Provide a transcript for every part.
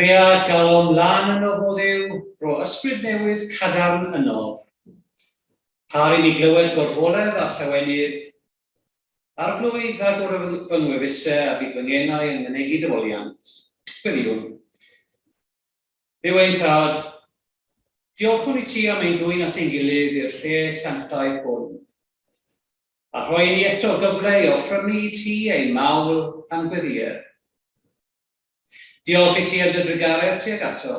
Gread galon lan yno o ddiw, ro ysbryd newydd cadarn yno. Par i ni glywed gorfoledd a llawenydd, arglwydd a fy ngwefusau a bydd fy ngenau yn mynegu dywoliant. Gweddiwn. Dduw ein tad, diolchwn i ti am ein dwy'n at ein gilydd i'r lle sanctaidd hwn. A rhoi ni eto gyfle i offrymu i ti ein mawl a'n gweddiau. Diolch i ti am dy drygaredd tuag ato.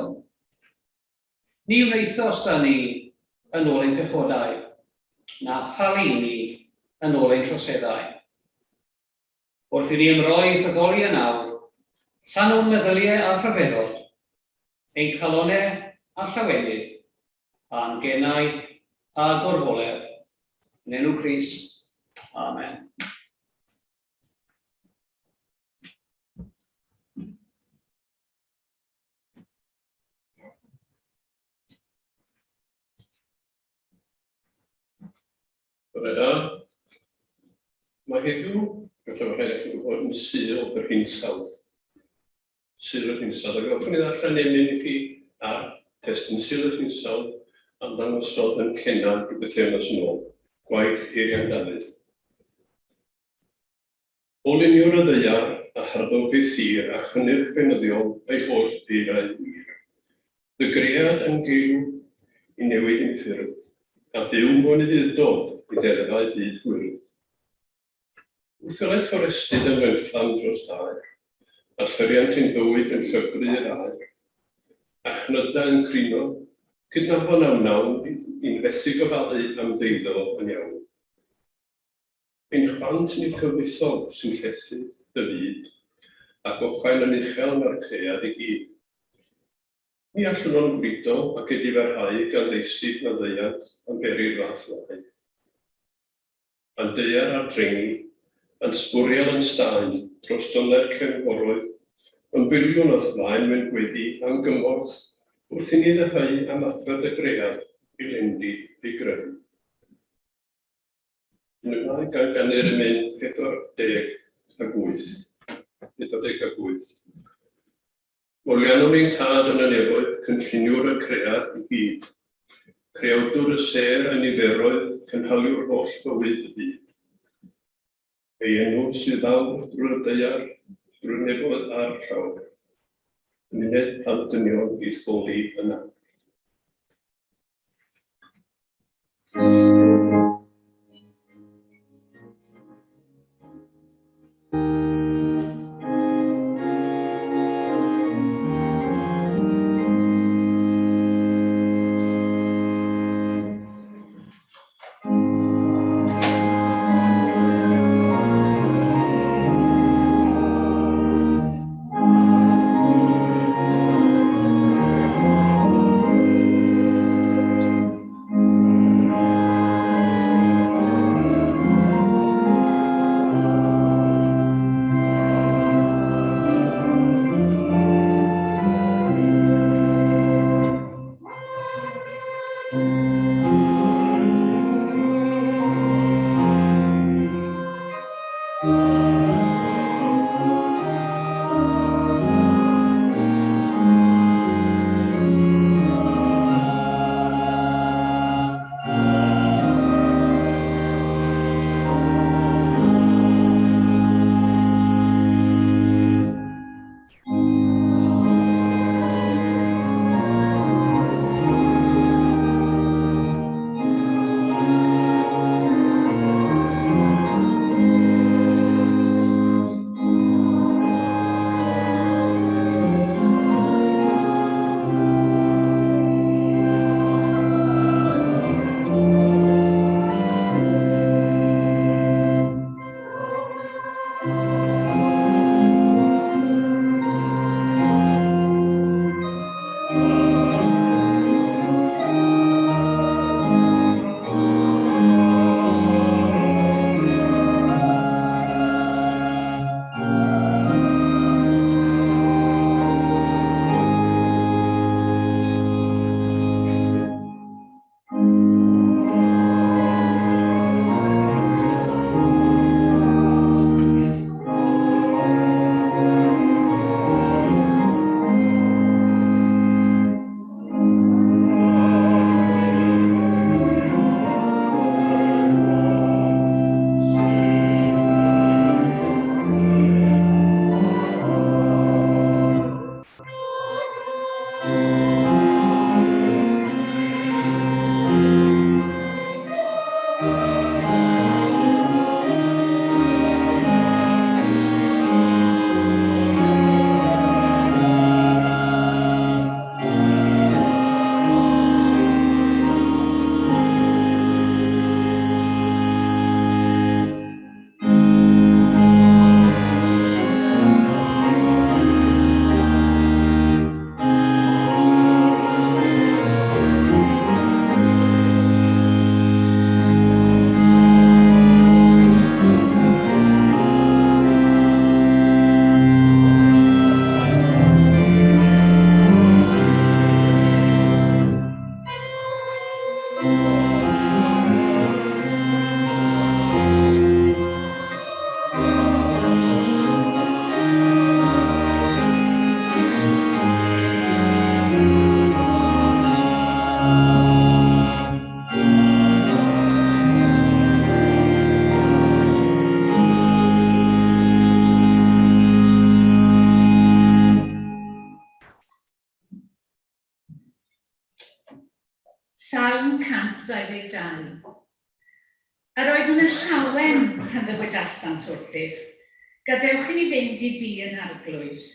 Ni wnaethos da ni yn ôl ein pechodau, na thalu ni yn ôl ein troseddau. Wrth i ni ymroi ffyddoliau nawr, llan o'n meddyliau a rhyfeddod, ein calonau a llawenydd, a'n genau a gorfoledd. Yn enw Crist. Amen. Bore, mae heddiw, gallai rhaid eich bod yn Sul yr Hinsawdd. Sul yr Hinsawdd, ac offwn i ddarllen emyn i chi ar testyn Sul yr Hinsawdd am ddangosod yn Cennan rhywbeth enos yn ôl, gwaith Eirian Dafydd. O luniwr y ddeiar a harddwch sir a chynnyrch benyddiol ei holl eirau wir. Dy gread yn geilw i newid yn ffyrdd, a byw mwyn i ddidod i ddeddau byd gwyrdd. Wrthyled fforestydd yn wenfflam dros dair, a llyriant ein bywyd yn llygru yr aer. A chnydau yn crino, cydnabod nawnawn i'n fethu gofalu am deiddo yn iawn. Ein chwant ni cywythol sy'n llethu dy fyd, ac ochau'n yn uchel na'r cread i gyd. Ni allwn o'n gwydo ac ydi ferhau gan deisig na ddeiad am beri'r fath lai. A'n deiar ar drengi, a'n sbwriel yn staen dros doler cefnforoedd, yn biliwn oedd flaen mewn gweddi am gymorth wrth i ni ddehau am adfer y gread i lendi i greu. Yn ymlaen gan gannu'r emyn 48. 48. Molianwn ein tad yn y nefoedd, cynlluniwr y cread i gyd. Creawdwr y ser a niferoedd, cynhaliwr holl bywyd y byd. Ei enw sydd fawr drwy'r deiar, drwy'r nefoedd a'r llawr. Myned plant-dynion i tholi yna. Salm 122. Yr oeddwn yn llawen pan ddywedasant wrthyf, gadewch i ni fynd i di yn arglwydd.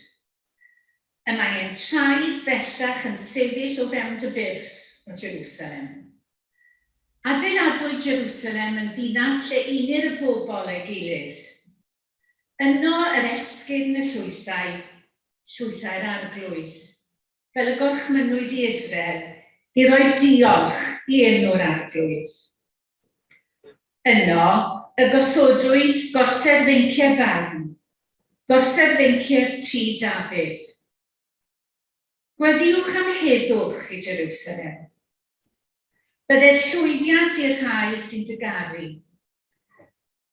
Y mae ein traed bellach yn sefyll o fewn dy byrth o Jerusalem. Adeiladwyd Jerusalem yn ddinas lle unir y bobl ei gilydd. Yno yr esgyrn y llwythau'r arglwydd, fel y gorchmynnwyd i Israel, i roi diolch i enw'r arglwydd. Yno, y gosodwyd gorsedd feinciau barn, gorsedd feinciau'r tŷ Dafydd. Gweddiwch am heddwch i Jerusalem. Byddai'r llwyddiant i'r rhai sy'n dygaru.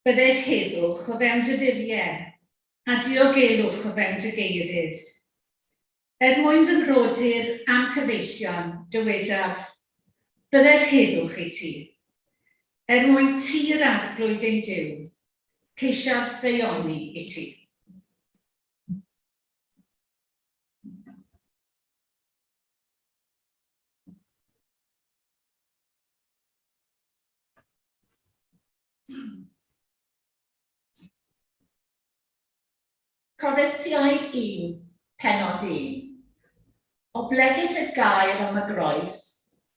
Byddai'r heddwch o fewn dy furiau, a diogelwch o fewn dy geirydd. Mwyn fy mrodyr am cyfeillion, dywedaf, byddai'r heddwch i ti. Mwyn ti'r arglwydd ein Duw, ceisiaf ddeioni i ti. Corinthiaid 1, pennod 1. O blegyd y gair am y groes,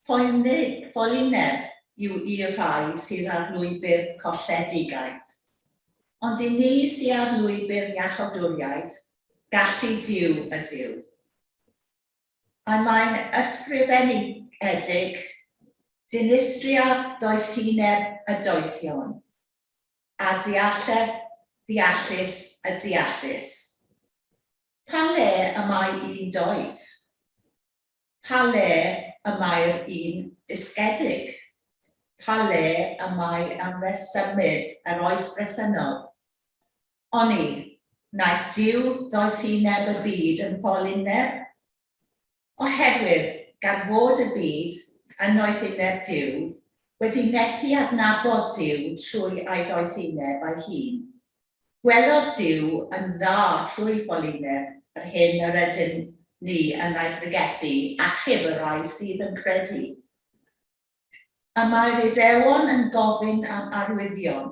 ffolineb yw i'r rhai sydd ar lwybr colledigaeth. Ond i ni sydd ar lwybr iachawdwriaeth, gallu Duw ydyw. A mae'n ysgrifenedig, dinistriaf doethineb y doethion, a ddeallus y deallus. Pa le y mae un doeth? Pa le y mae'r un disgedig? Pa le y mae am resymud yr oes bresynol? Oni, wnaeth Duw doethineb y byd yn ffolineb? Oherwydd, gan fod y byd yn doethineb Duw, wedi methu adnabod Duw trwy ei doethineb ei hun. Gwelodd Duw yn dda trwy ffolineb yr hyn yr ydyn ni yn ei bregethu achub y rai sydd yn credu. Y mae'r Iddewon yn gofyn am arwyddion,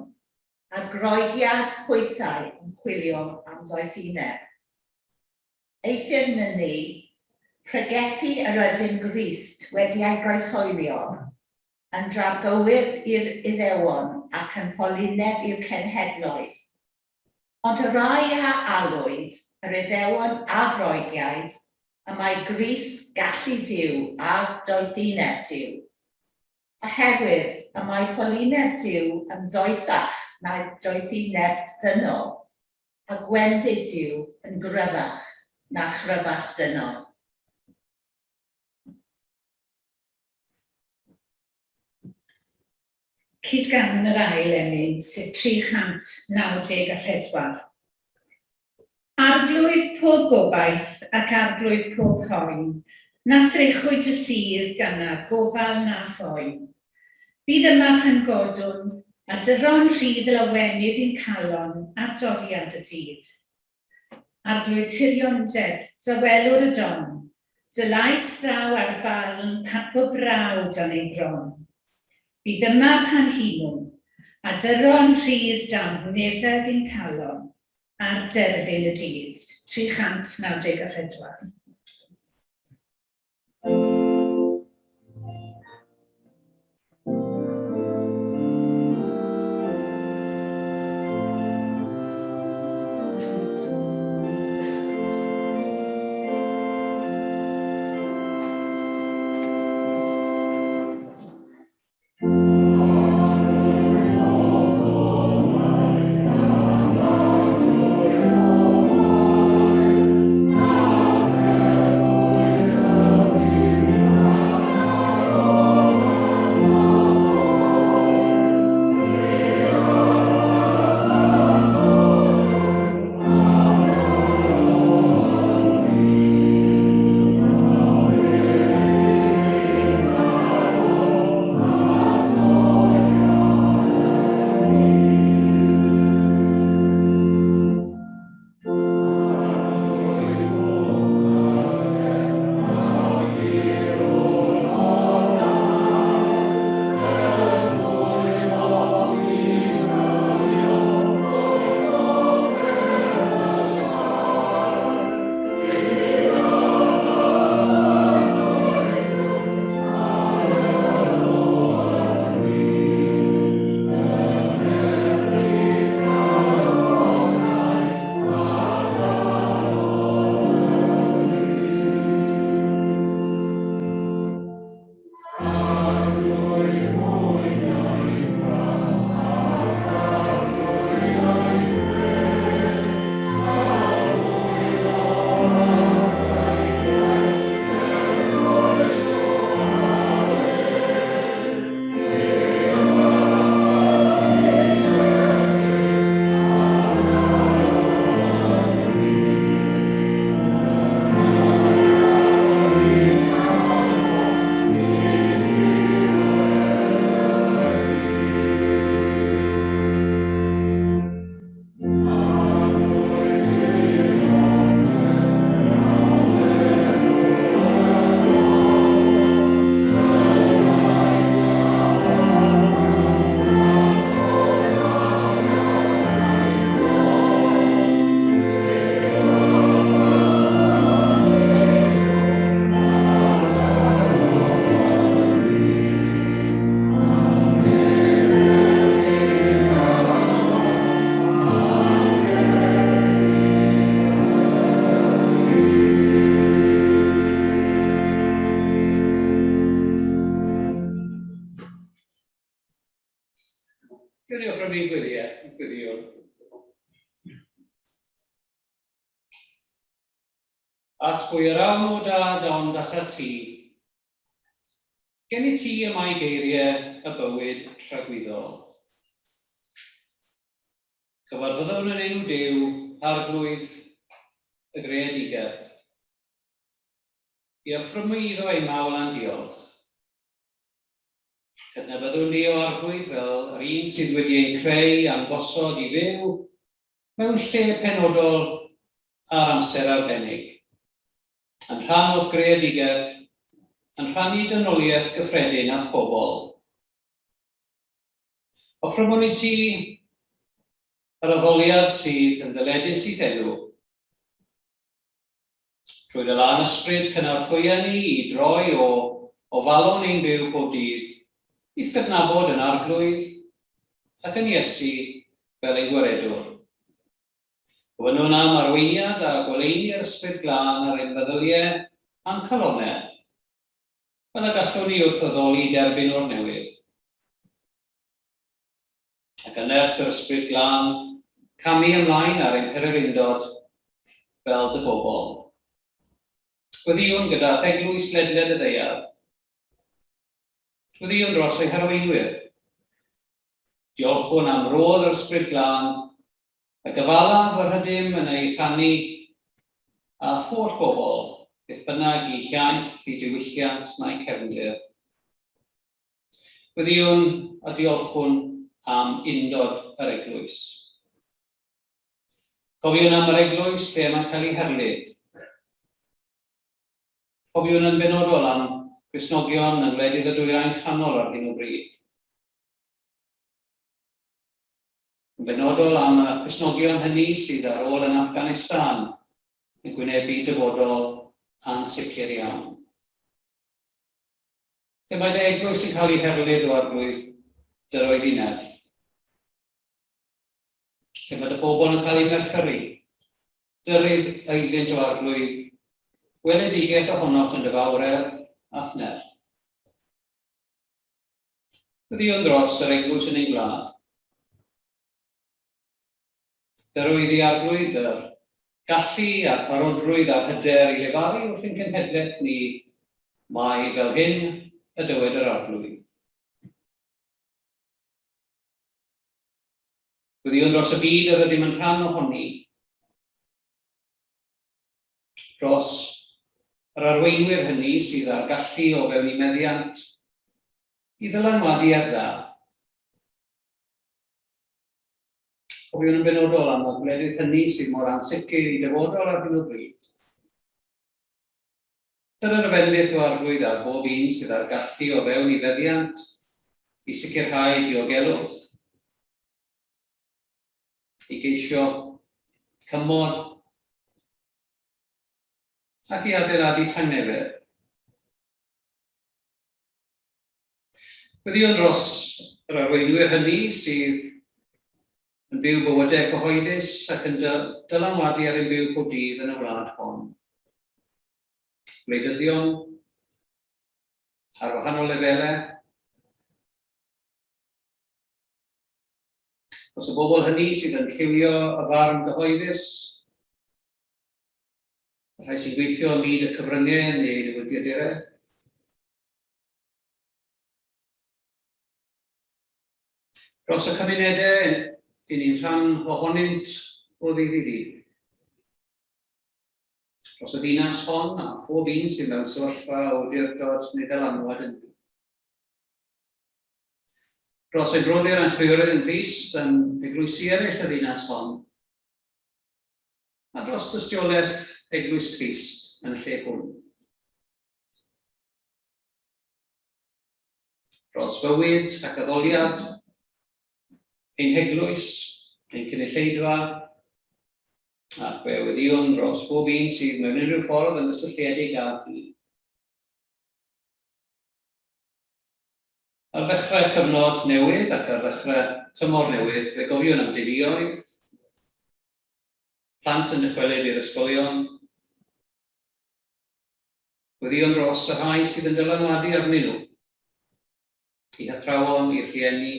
a groegiad pwythau yn chwilio am ddoethineb. Eithir ni, pregethu yr ydyn Grist wedi ei groeshoelio, yn drafgywydd i'r Iddewon ac yn ffolineb i'r cenhedloedd. Ond y rai a alwyd, yr Iddewon a groegiaid, y mae Grist gallu Duw a doethineb Duw. Oherwydd y mae ffolineb Duw yn ddoethach na'r doethineb ddynol, a gwendid Duw yn gryfach na chryfach dynol. Cydgan yr ail emyn, sef 394. Arglwydd pob gobaith ac arglwydd pob hoen, na threchwyd y ffydd ganna gofal na phoen. Bydd yma pan godwn, a dyron rhydd y lawenydd i'n calon ar doriad y dydd. Arglwydd tiriondeb, dywelwr y don, dy lais draw ar baln papo brawd yn ei bron. Bydd yma pan hinwn, a dyron rhydd dan neddeg i'n calon ar derfyn y dydd, 394. Gewn ni offro mi gwyddion. At pwy yr awn o dad ond ata ti. Gen I ti y mae geiriau y bywyd tragwyddol. Cyfarfoddwn yn enw Duw arglwydd y greadigedd. I offrwm iddo ei mawl am diolch. Cydnabyddwn ni o arglwydd fel yr un sydd wedi ein creu a'n gosod I fyw mewn lle penodol ar amser arbennig. Yn rhan o'ch greadigedd, yn rhannu dynoliaeth gyffredin a'ch bobl. Offrwm I ti yr addoliad sydd yn ddyledus I ddelw. Trwy dy lan ysbryd cynorthwya ni I droi o falon ein byw pob dydd, I'th gydnabod yn arglwydd ac yn Iesu fel ein gwaredwr. Gofynnwn am arweiniad a goleini'r ysbryd glân ar ein meddyliau a'n calonau, fel y gallwn ni wrth addoli derbyn o'r newydd. Ac yn erth yr ysbryd glân, camu ymlaen ar ein pererindod fel dy bobl. Gwyddiwn gyda theglwys ledled y ddeiar. Gwyddiwn dros ei harweinwyr. Diolchwn am rodd yr ysbryd glân a gyfalaf yr hydym yn ei rhannu a holl bobl beth bynnag I llaeth, I diwylliant neu cefndir. Gwyddiwn a diolchwn am undod yr eglwys. Cofiwn am yr eglwys lle mae'n cael ei herlyd. Cofiwn yn benodol am Gristnogion yn wledydd y dwyrain canol ar hyn o bryd. Yn benodol am y Gristnogion hynny sydd ar ôl yn Afghanistan yn gwynebu dyfodol ansicr iawn. Lle mae dy eglwys yn cael ei herlyd o arglwydd dy roedinedd. Lle mae dy bobl yn cael ei merthyru, dyrrydd eiddynt o arglwydd, weledigaeth ohono't yn dyfawredd a thner. Gwyddiwn dros yr eglwys yn ein gwlad. Dyrwydd I arglwydd yr gallu a'r parodrwydd a'r hyder I lefaru wrth ein cenhedlaeth ni mae fel hyn y dywed yr arglwydd. Gwyddiwn dros y byd yr ydym yn rhan ohoni. Dros yr arweinwyr hynny sydd â'r gallu o fewn I meddiant I ddylanwadu ar da. Cofiwn yn benodol am y gwledydd hynny sydd mor ansicr I dyfodol ar hyn o bryd. Dyna'r arbennydd o arglwydd ar bob un sydd â'r gallu o fewn I feddiant I sicrhau diogelwch, I geisio cymod ac I adeiladu tangnefedd. Gwyddiwn dros yr arweinwyr hynny sydd yn byw bywydau cyhoeddus ac yn dylanwadu ar ein byw pob dydd yn y wlad hon. Gwleidyddion ar wahanol lefelau. Os y bobl hynny sydd yn lliwio y farn gyhoeddus, rhai sy'n gweithio ym myd y cyfryngau neu newyddiaduraeth. Dros y cymunedau, dyn ni'n rhan ohonynt o ddydd I ddydd. Dros y ddinas hon a phob un sy'n mewn sefyllfa o awdurdod neu dylanwad yn dros y gronau'r anchwiorydd yn Grist yn eglwysi eraill y ddinas hon. A dros dystiolaeth Eglwys Crist yn y lle hwn. Dros fywyd ac addoliad, ein heglwys, ein cynulleidfa, ac fe weddion dros bob un sydd mewn unrhyw ffordd yn gysylltiedig â fi. Ar ddechrau cyfnod newydd ac ar ddechrau tymor newydd, fe gofiwn am deuluoedd, plant yn dychwelyd i'r ysgolion, gwyddion dros y rhai sydd yn dylanwadu arnyn nhw, I athrawon, i'r rhieni,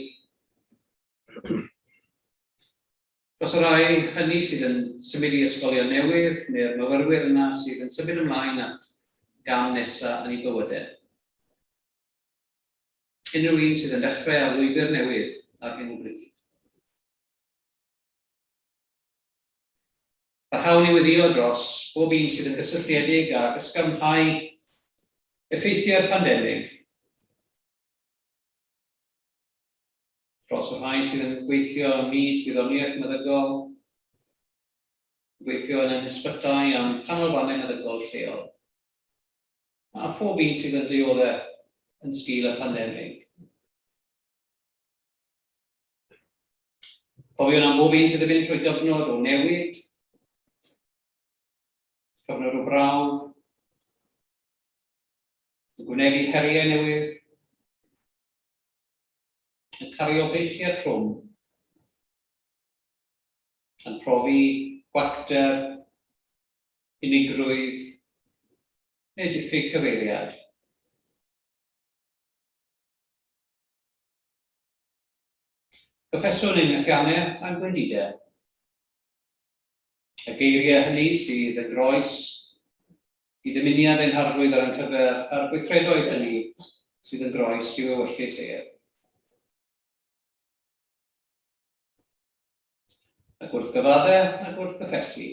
Os y rai hynny sydd yn symud i ysgolion newydd, neu'r myfyrwyr yna sydd yn symud ymlaen at gam nesaf yn ei bywydau. Unrhyw un sydd yn dechrau ar lwybr newydd ar hyn o bryd. Parhawn i weddio dros bob un sydd yn gysylltiedig ag ysgafnhau effeithiau'r pandemig, dros y rhai sydd yn gweithio ym myd gwyddoniaeth meddygol, gweithio yn ysbytau am canolfannau meddygol lleol, a phob un sydd yn dioddau yn sgil y pandemig. Cofion am bob un sydd yn mynd trwy gyfnod o newid, cyfnod o brawf, yn gwynebu heriau newydd, yn cario beithiau trwm, yn profi gwacter, unigrwydd, neu diffyg cyfeiriad. Cyffeswn ein methiannau a'n gwendidau. Y geiriau hynny sydd yn groes i ddymuniad ein harglwydd ar ein cyfer a'r gweithredoedd hynny sydd yn groes i'w ewyllus ef. Ac wrth gyfaddau ac wrth gyffesu.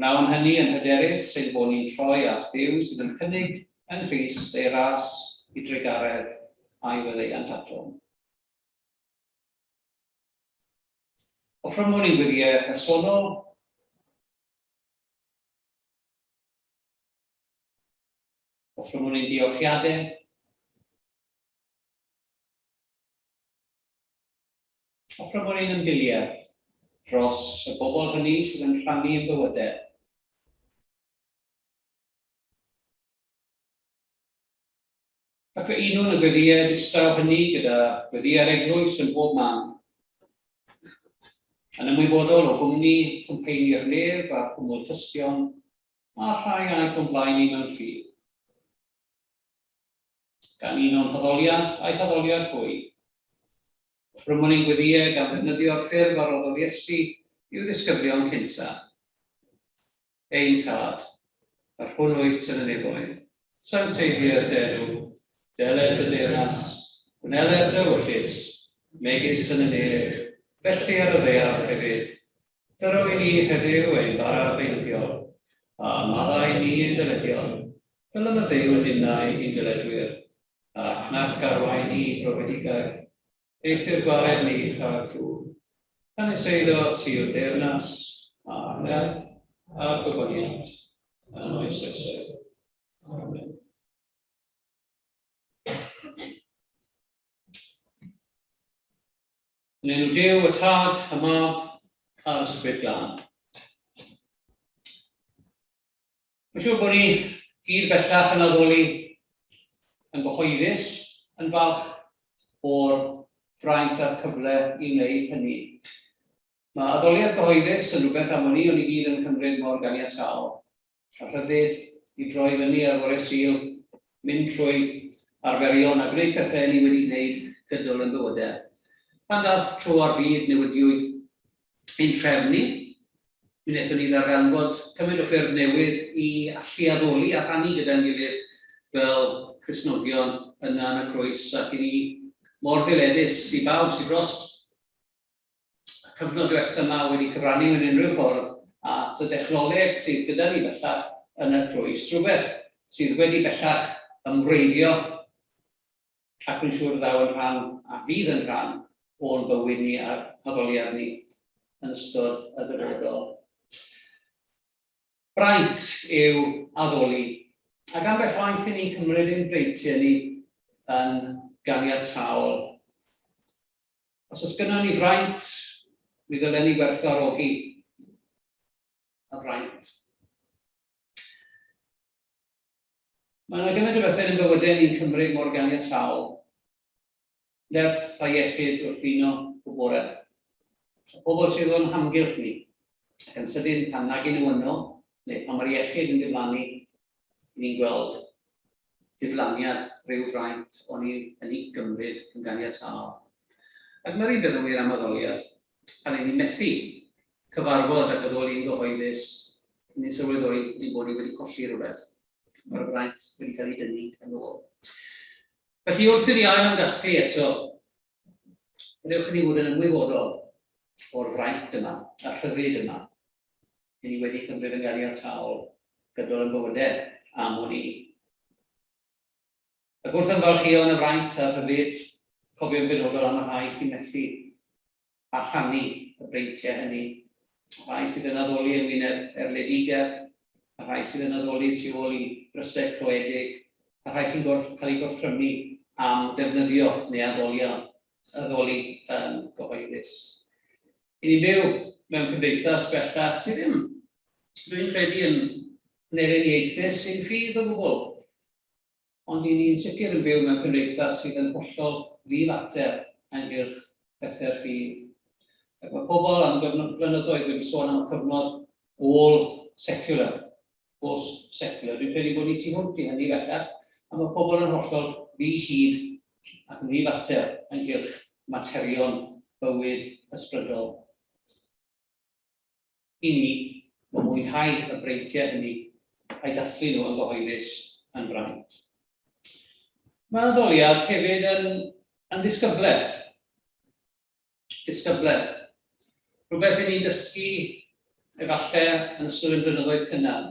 Wnawn hynny yn hyderus ein bod ni'n troi at Dduw sydd yn cynnig yn Christ ei ras i dreigaredd a'i fyddeuant atom. Offrym hwn i wyddiau personol, offrym hwn i'n diolchiadau, offrym hwn i'n ymbiliau dros y bobl hynny sydd yn rhannu yn bywydau. Ac fe unwn y gweddiau distaw hynny gyda gweddiau'r eglwys yn bob man. Yn ymwybodol o gwmni, cwmpeini'r nef a cwmwl tystion, a rhai aeth o'n blaen i mewn ffydd. Gan un o'n hyddoliad a'i hyddoliad hwy. Offrym hwn i'n gweddiau gan ddefnyddio'r ffurf ar ôl Iesu i'w ddisgyblion cynta. Ein tad, ar hwn wyt yn y nefoedd. Sancteiddio'r denw, deled y deyrnas, gwneled y wyllus, megis yn y nef, felly ar y ddear hefyd. Dyro i ni heddiw ein bara beindio, a maddau ni ein dyledion. Dylem y ddew yn unnau i'n dyledwyr, ac nac arwain ni profedigaeth, eithir gwared ni rhag drwy. Gan eseiddo ti o'r deyrnas, a meth, a'r gofoniad, yn oes oesoedd. Amen. Yn enw Duw, y Tad, y Mab, a'r Ysbryd Glân. Mae'n siŵr bod ni gyd bellach yn addoli yn gyhoeddus, yn falch o'r fraint a'r cyfle i wneud hynny. Mae addoliad gyhoeddus yn rhywbeth am ni o'n i gyd yn cymryd mor ganiataol. A rhyddid i droi fyny ar fore Sul, mynd trwy arferion a gwneud pethau ni wedi gwneud gydol yn bywydau. Pan dath tro ar byd newidiwyd ein trefnu, mi wnaethon ni ddarganfod cymaint o ffyrdd newydd i allu addoli a rhannu gyda'n gilydd fel Cristnogion yna yn y crwys ac i ni mor ddiledus i bawb sydd dros y cyfnod diwethaf yma wedi cyfrannu mewn unrhyw ffordd at y dechnoleg sydd gyda ni bellach yn y crwys. Rhywbeth sydd wedi bellach ymwreiddio ac yn siŵr ddaw yn rhan a fydd yn rhan o'n bywyd ni a addoliad ni yn ystod y dyfodol. Braint yw addoli, ac ambell waith i ni cymryd ein breintiau ni yn ganiataol. Os oes gynnon ni fraint, mi ddylen ni gwerthfawrogi y fraint. Mae yna gymaint o bethau yn bywydau ni'n cymryd mor ganiataol. Nerth a iechyd wrth uno o bore. Pobl sydd o'n hamgylch ni, ac yn sydyn pan nag yn yno, neu pan mae'r iechyd yn diflannu, ni'n gweld diflaniad rhyw fraint o'n i yn ei gymryd yn ganiataol. Ac mae'r un beth yn wir am addoliad, pan ni'n methu cyfarfod ac addoli'n gyhoeddus, ni'n sylweddoli ni'n bod ni wedi colli rhywbeth. Mae'r braint wedi cael ei dynnu yn ôl. Felly wrth i ni ail ymgasglu eto, rydych chi fod yn ymwybodol o'r fraint yma, a'r rhyddid yma, i ni wedi cymryd yn ganiataol gydol yn bywydau am hwn i. Ac wrth ymfalchio yn y fraint a'r rhyddid, cofio'n benodol am y rhai sy'n methu a rhannu y breintiau hynny. Y rhai sydd yn addoli ynwyneb erledigedd, y rhai sydd yn addoli tu ôl i brysau cloedig, a rhai sy'n cael ei gwrthrymu am defnyddio neu addoli gyhoeddus. I ni byw mewn cymdeithas bellach sydd ddim, dwi'n credu yn neriniaethus sy'n ffydd o gwbl. Ond i ni'n sicr yn byw mewn cymdeithas sydd yn hollol ddifater ynghylch bethau'r ffydd. Ac mae pobl am flynyddoedd wedi sôn am y cyfnod ôl secular, post-secular. Dwi'n credu bod ni tu hwnt i hynny bellach, a mae pobl yn hollol ddi-hyd ac yn ddifater ynghylch materion bywyd ysbrydol. I ni, mae mwynhau y breintiau hynny a'i dathlu nhw yn gyhoeddus yn fraint. Mae addoliad hefyd yn ddisgybleth. Disgybleth. Rhywbeth i ni'n dysgu efallai yn ystod yn blynyddoedd cynnar.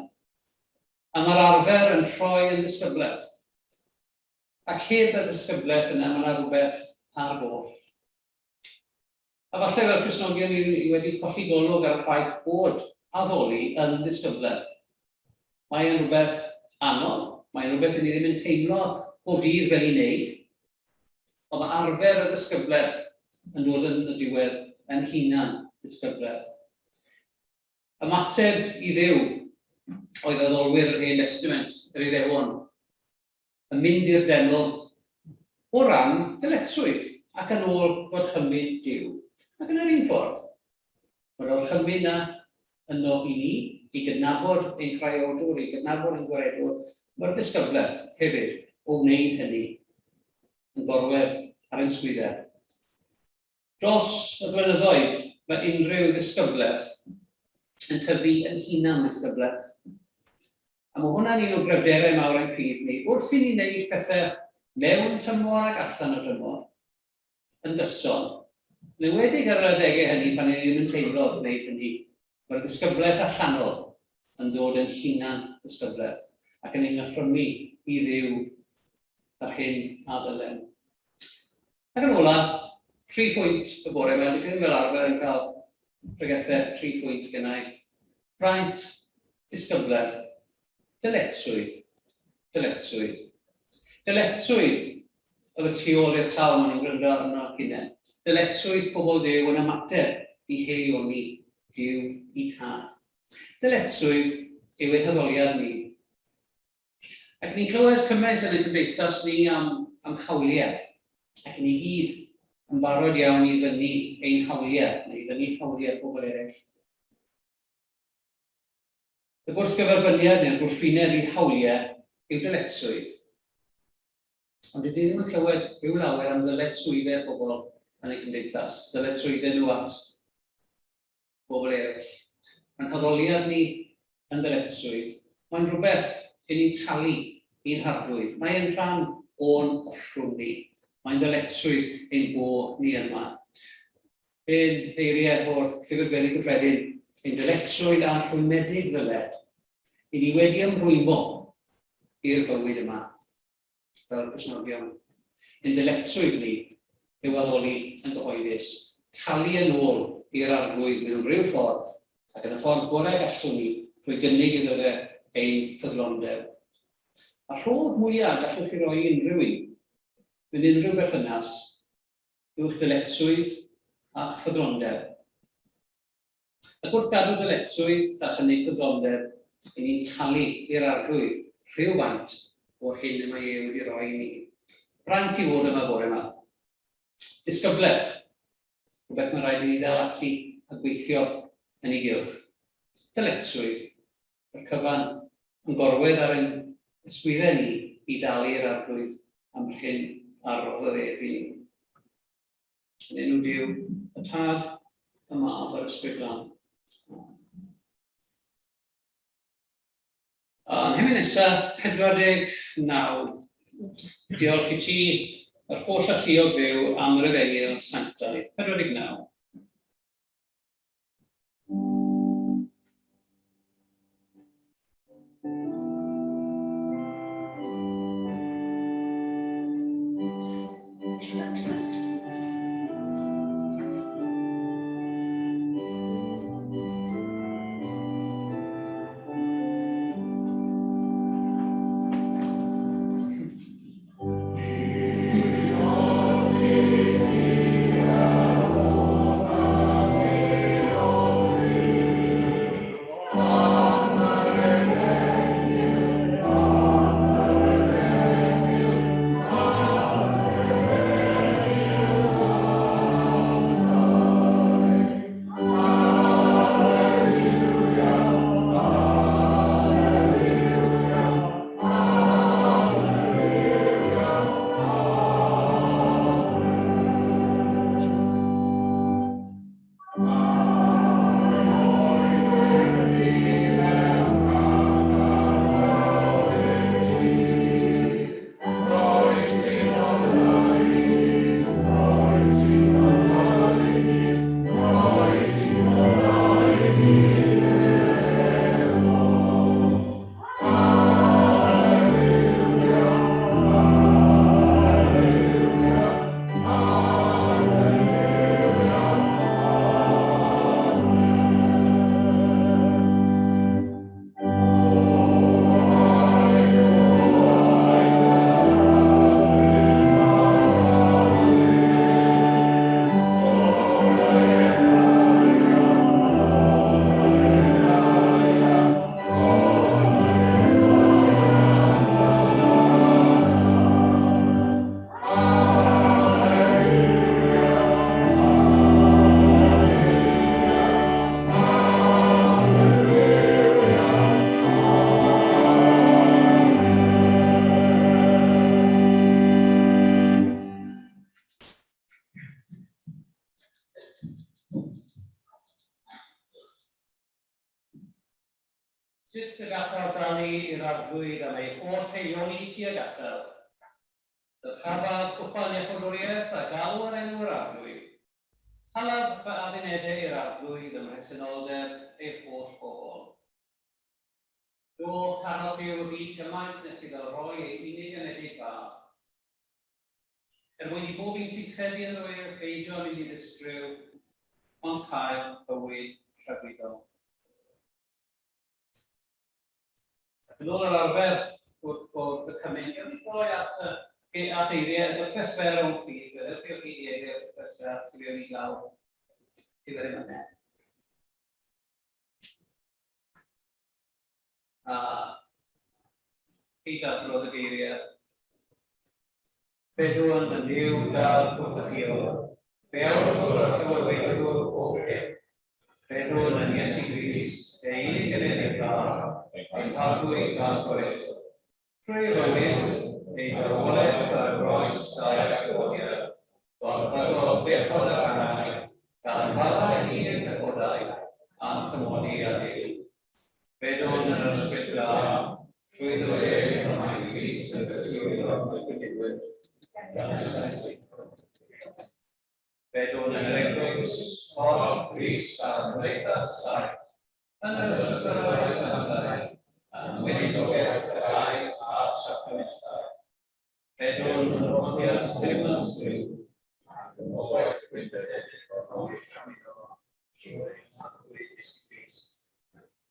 A mae'r arfer yn troi yn ddisgybleth. Ac heb y ddisgybleth yna, mae yna rhywbeth ar goll. A falle fel Cristnogion ni wedi colli golwg ar y ffaith bod addoli yn ddisgybleth. Mae'n rhywbeth anodd, mae'n rhywbeth i ni ddim yn teimlo bob dydd fel i wneud, ond mae arfer y ddisgybleth yn dod yn y diwedd yn hunan ddisgybleth. Ymateb i Dduw oedd addolwyr yr Hen Testament, yr Iddewon, yn mynd i'r deml o ran dyletswydd ac yn ôl gorchymyn Duw. Ac yn yr un ffordd, mae'r orchymyn yna yno i ni, i gydnabod ein craiodwr, i gydnabod ein gwaredwr, mae'r ddisgybleth hefyd o wneud hynny yn gorwedd ar ein sgwyddau. Dros y blynyddoedd, mae unrhyw ddisgybleth yn tyfu yn hunan ddisgybleth. A mae hwnna'n un o gryfderau mawr ein ffydd ni. Wrth i ni wneud pethau mewn tymor ac allan o tymor, yn gyson, yn enwedig ar y adegau hynny pan ni ddim yn teimlo gwneud hynny, mae'r ddisgybleth allanol yn dod yn hunan ddisgybleth ac yn ein nyffrymu i Dduw ar hyn a ddylen. Ac yn ola, 3 pwynt y bore yma, dwi'n ddim fel arfer yn cael pregethau 3 pwynt gennau. Braint, disgybleth, dyletswydd. Dyletswydd. Dyletswydd oedd y tu ôl i'r salm yn gwrando arno gynnau. Dyletswydd pobl Dduw yn ymateb i heioni Duw i tad. Dyletswydd yw ein haddoliad ni. Ac ni'n clywed cymaint yn ein cymdeithas ni am hawliau. Ac ni gyd yn barod iawn i ddynnu ein hawliau, neu ddynnu hawliau pobl eraill. Y gwrthgyferbyniad neu'r gwrthwyneb i hawliau yw dyletswydd. Ond dydyn ni ddim yn clywed ryw lawer am ddyletswyddau pobl yn eu cymdeithas, dyletswyddau nhw at bobl eraill. Mae'n haddoliad ni yn dyletswydd. Mae'n rhywbeth i ni'n talu i'n harglwydd. Mae'n rhan o'n offrwm ni. Mae'n dyletswydd ein bod ni yma. Fe'n eiriau o'r Llyfr Gwerin Gyffredin, ein dyletswydd a'n rhwymedig ddyled, i ni wedi ymrwymo i'r bywyd yma, fel Cristnogion. Ein dyletswydd ni yw addoli yn gyhoeddus, talu yn ôl i'r arglwydd mewn rhyw ffordd, ac yn y ffordd gorau gallwn ni trwy gynnig iddo fe ein ffyddlondeb. A rhodd mwyaf gallwch chi roi unrhyw un, mewn unrhyw berthynas, yw'ch dyletswydd a'ch ffyddlondeb. Ac wrth gadw dyletswydd a chynnig ffyddlondeb, i ni'n talu i'r arglwydd rhywfaint o'r hyn y mae wedi roi i ni. Braint i fod yma bore yma. Disgybleth. Rhywbeth mae'n rhaid i ni ddal ati a gweithio yn ei gylch. Dyletswydd. Yr cyfan yn gorwedd ar ein ysgwyddau ni i dalu i'r arglwydd am hyn ar ôl yr ef i ni. Yn enw Duw, y Tad, y Mab a'r Ysbryd Glân. Yn hyn nesaf, 49. Diolch i ti, yr holl alluog fyw am yr efeir sanctaidd. 49. Sut y gallaf dalu i'r arglwydd am ei holl eilioni tuag atal? Y Pafad Cwpan Iechydwriaeth a galw ar enw'r arglwydd. Talaf fy addunedau i'r arglwydd ym mhresenoldeb ei holl bobl. Do canol Duw fi cymaint nes i fel rhoi ei unig anedig fach. Mwyn i bob un sy'n credu yn rwy'r beidio am mynd i ddistryw, ond cael bywyd trefnidol. Yn ôl yr arfer wrth bod y cymyn, gael ni droi at eiriau, y ffesfer o'n ffydd, ydych chi'n chi eiriau y ffesfer sy'n ei gael i fer ymwneud. A hyd adrodd y geiriau. Bedwn yn Dduw dal ffwrtachio, fe awdwr a llywelweddwr o beth. Bedwn yn Iesu Grist, ei unig genedlaethol, ein cadw ei gael gwaith. Trwy rywyd, ei farwolaeth ar y groes a'r atgofodiad, ond byddol bechod y rhannau, gan fadau ni yn cyfodau, a'n cymodi a Dduw. Bedwn yn ysbryd glân, trwy ddweud am ein Grist yn gythrwyddo y gydwyd. Bedwn yn yr eglwys, ffordd, Grist a'r cymdeithas saith, yn yr ysbrydau santai, yn wedigogaeth y rai a'r sacramentau. Bedwn yn rhodiad teimlans Dduw, ac yn owaith gwynfydedig o'r rhoi trafnido, trwy agwyd Grist.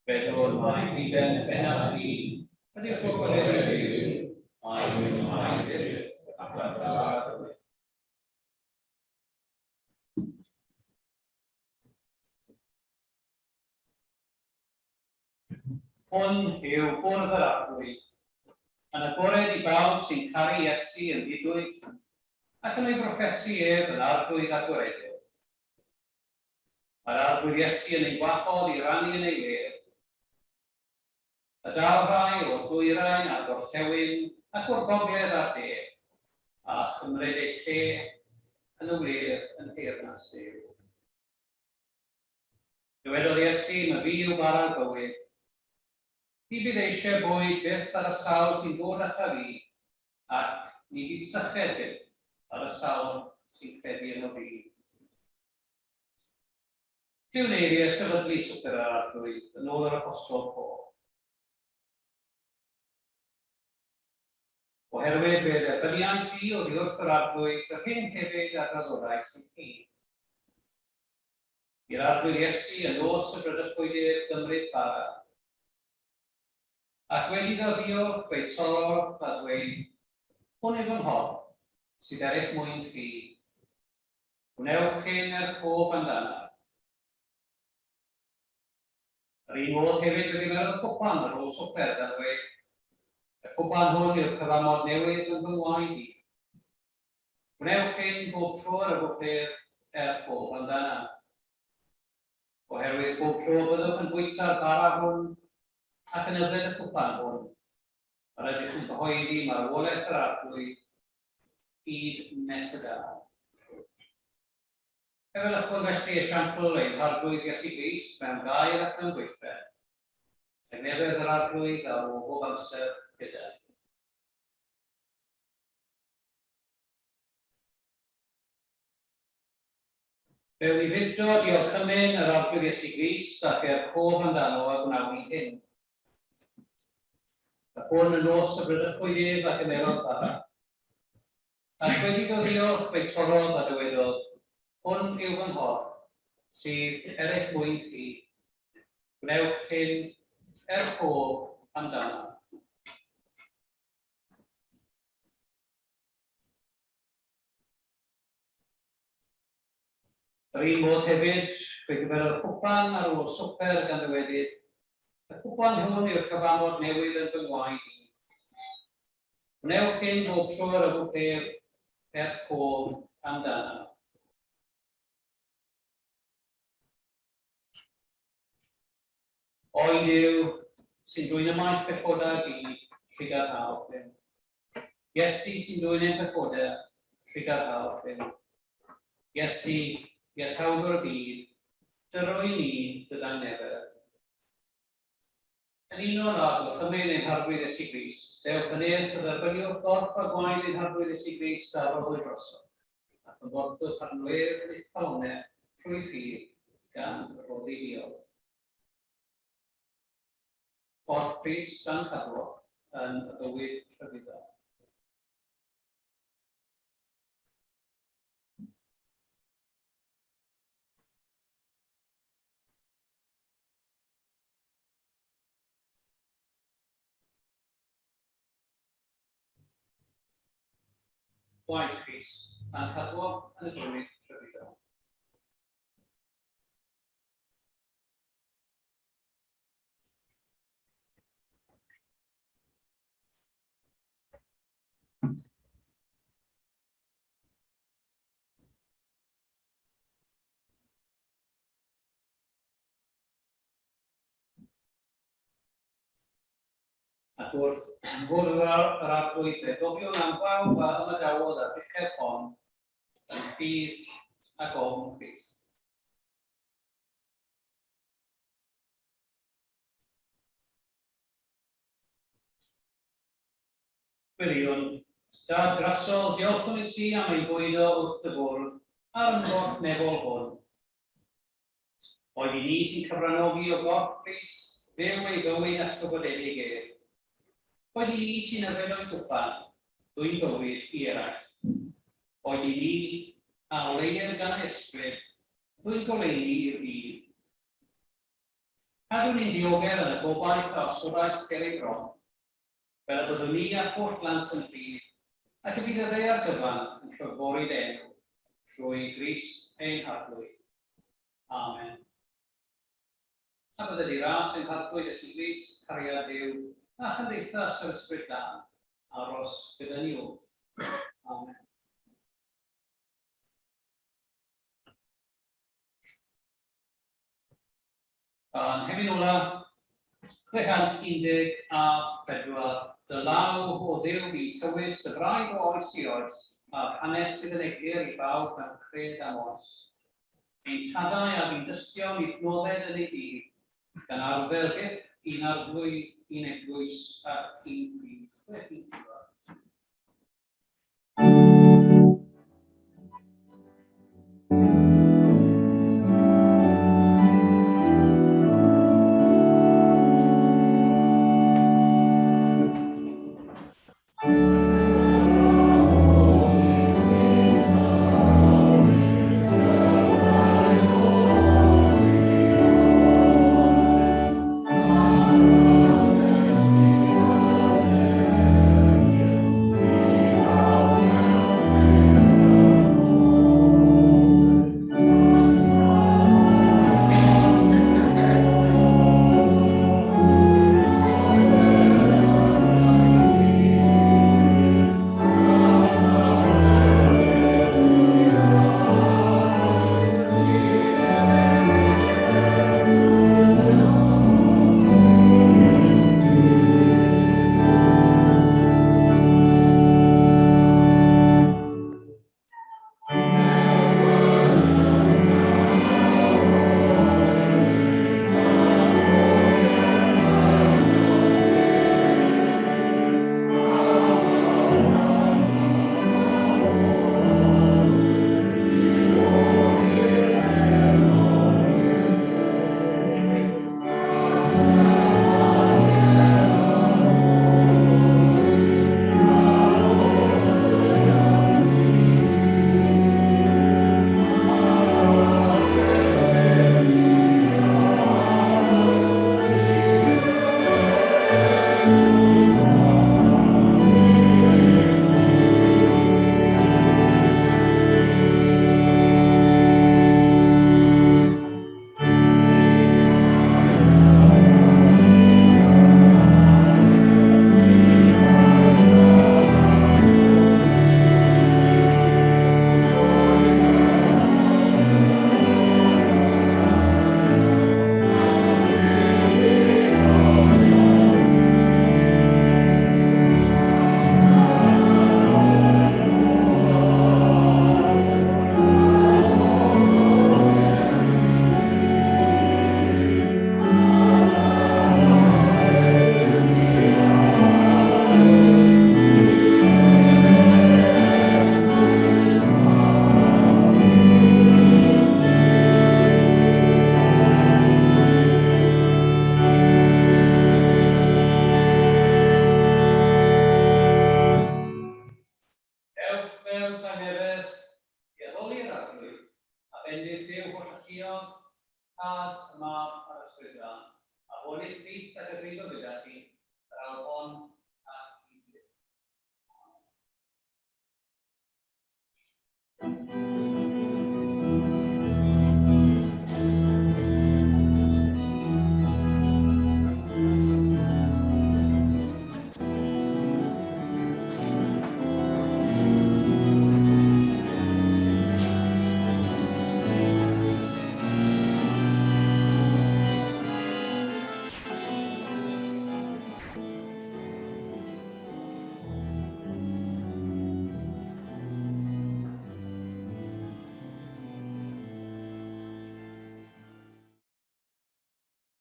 Bedwn mae'n diben bennaf ni, ydy'r bobl eraill Dduw, mae'n dyrdd ac yn dda. Hwn yw bwrdd yr arglwydd, yn agored i bawb sy'n caru Iesu yn ddidwyll, ac yn ei broffesu ef yn arglwydd agoredydd. Mae'r arglwydd Iesu yn ei gwahodd i rannu yn ei wedd. Y darfau o'r dwyrain a'r gorllewin ac o'r gogledd a'r de, a chymryd ei lle yn y wir yn teyrnas Duw. Dywedodd Iesu, mae fi yw bara'r bywyd. Ni bydd eisiau bwyd byth ar y sawl sy'n dod ata fi, ac ni bydd syched byth ar y sawl sy'n credu yn o fi. Rhyw neiriau sefydlu swper yr arglwydd yn ôl yr apostol Paul. Oherwydd bydd y byniant i oddi wrth yr arglwydd yr hyn hefyd ar draddodau sy'n hyn. I'r arglwydd Iesu yn nos y brydysbwydydd gymryd bara. Ac wedi ddyddio dweud torrodd a dweud, hwn yw fy nghorff sydd ar eich mwyn chi. Gwnewch hyn pob amdana. Yr un modd hefyd wedi meddwl cwpan ar ôl swper a dweud, y cwpan hwn yw'r cyfamod newydd yn fy ngwaed i. Gwnewch hyn bob tro ar y gwrthir pob amdana. Oherwydd bob tro byddwch yn bwyta'r bara hwn ac yn yfed y cwpan hwn, yr ydych yn cyhoeddi marwolaeth yr arglwydd hyd nes y dal. Efelychwn felly esiampl ein arglwydd Iesu Grist mewn gair ac mewn gweithred. Cynefedd yr arglwydd ar ôl bob amser gyda. Fe wni fudddo diolchymyn yr arglwydd Iesu Grist ac pob amdano a gwnawn i hyn. Ac hwn yn nos y brydysbwydydd ac yn erod bara. Ac wedi ddyddio fe'i torrodd a dywedodd, hwn yw fy nghorff sydd er eich mwyn chi. Gwnewch hyn pob amdano. Yr un modd hefyd, fe gyferodd cwpan ar ôl swper gan ddywedyd, y cwpan hwn yw'r cyfamod newydd yn fy ngwaed i. Gwnewch hyn bob tro ar y gwrthir pob amdana. Oed yw sy'n dwyn y maith pechodau byd trwy garhaol ffyn. Iesu sy'n dwyn ein pechodau trwy garhaol ffyn. Iesu, iachawdwr y byd, dyro i ni dyda'n nefer. Yn un o'r adrodd, ymwneud ein harglwydd Iesu Grist, dewch yn ees o dderbyniwch gorff a gwaed ein harglwydd Iesu Grist a roddwyd drosodd, ac yn borthwch ar nwedd eich calonau trwy ffyr gan roddi diol. O'r Grist gan cadwoch yn y bywyd trefyddol. Gwaed Crist, a'n cadwoch yn y bywyd trefyddol. Ac wrth fod yr arglwydd fe, gofion am bawb a ymadawodd ar ddechrau hon yn ffydd a gofn Crist. Gwiriwn, dad grasol, diolchwn i ti am ei bwydo wrth dy bwrdd ar ymgorff nefol hwn. Oedd i ni sy'n cyfrannogi o gorff Crist, fyw ei fywyd atgyfodedig ef. Oedd i ni sy'n yfed o'i gwpan, dwi'n bywyd i eraill. Oedd i ni a oleir gan ysbryd, dwi'n goleini i'r byd. Cadw'n ni'n diogel yn y gobaith a oswraeth Cerrig Bron, fel y byddwn ni a holl lant yn ffydd, ac y bydd y ddeiar gyfan yn llyfori enw, trwy Grist ein harglwydd. Amen. A bydde di ras ein harglwydd Iesu Grist, cariad Duw, a chymdeithas yr ysbryd dan, aros gyda ni o. Amen. Yn hefyd ola, 614, dy law o ddew fi tywys dy braidd o oes i oes, A'r hanes sydd yn eglur I bawb gan cred am os. Ein tadau a fi'n dystion I thnodded yn ei dydd, gan arfergydd, un arflwy, un eglwys ac un brif wedi. Tad, y mab a'r ysbrydol, a honydd byd ac y bryd o gyda chi, yr Alban ac i